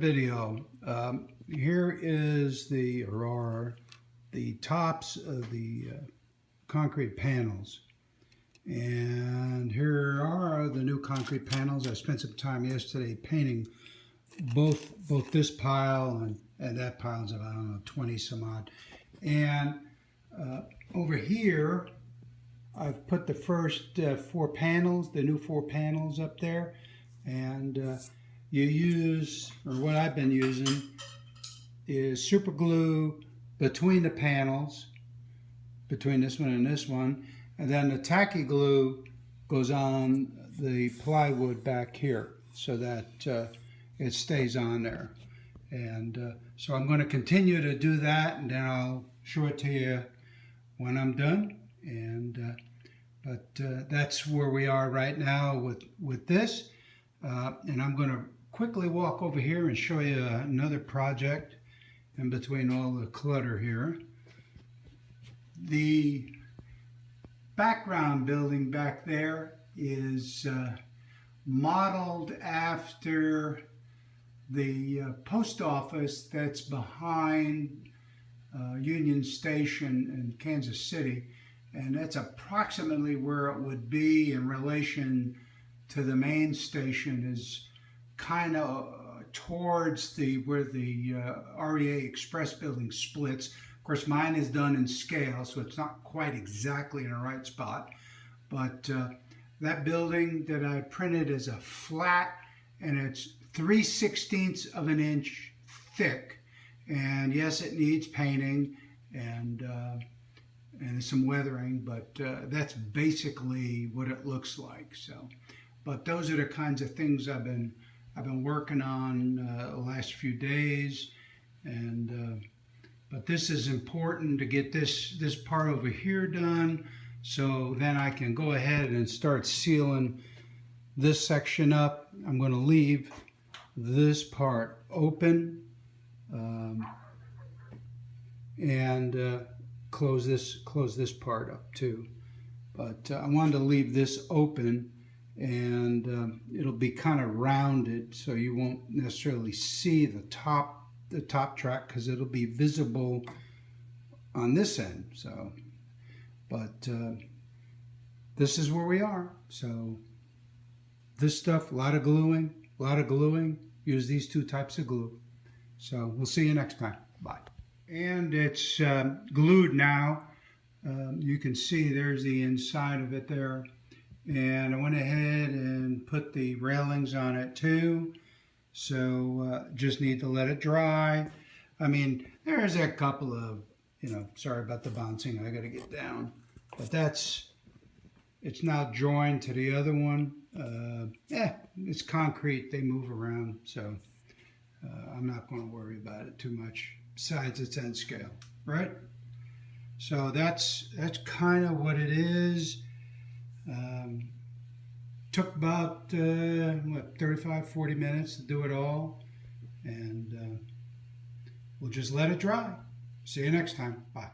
video. Here is the tops of the concrete panels. And here are the new concrete panels. I spent some time yesterday painting both this pile and that pile is about, I don't know, 20 some odd. And over here, I've put the first 4 panels, the new 4 panels up there. And you use, or what I've been using, is super glue between the panels, between this one and this one. And then the tacky glue goes on the plywood back here so that it stays on there. And so I'm going to continue to do that, and then I'll show it to you when I'm done. And but that's where we are right now with this. And I'm going to quickly walk over here and show you another project in between all the clutter here. The background building back there is modeled after the post office that's behind Union Station in Kansas City, and that's approximately where it would be in relation to the main station, is kind of towards where the REA Express building splits. Of course, mine is done in scale, so it's not quite exactly in the right spot. But that building that I printed is a flat, and it's 3/16 of an inch thick. And yes, it needs painting and some weathering, but that's basically what it looks like. So, but those are the kinds of things I've been working on the last few days, and but this is important to get this part over here done, so then I can go ahead and start sealing this section up. I'm going to leave this part open and close this part up too. But I wanted to leave this open, and it'll be kind of rounded, so you won't necessarily see the top track because it'll be visible on this end. So, but this is where we are. So this stuff, a lot of gluing. Use these 2 types of glue. So we'll see you next time. Bye. And it's glued now. You can see there's the inside of it there. And I went ahead and put the railings on it too. So just need to let it dry. I mean, there's a couple of, sorry about the bouncing, I got to get down. But it's now joined to the other one. It's concrete, they move around. So I'm not going to worry about it too much. Besides, it's end scale, right? So that's kind of what it is. Took about 35-40 minutes to do it all, and we'll just let it dry. See you next time. Bye.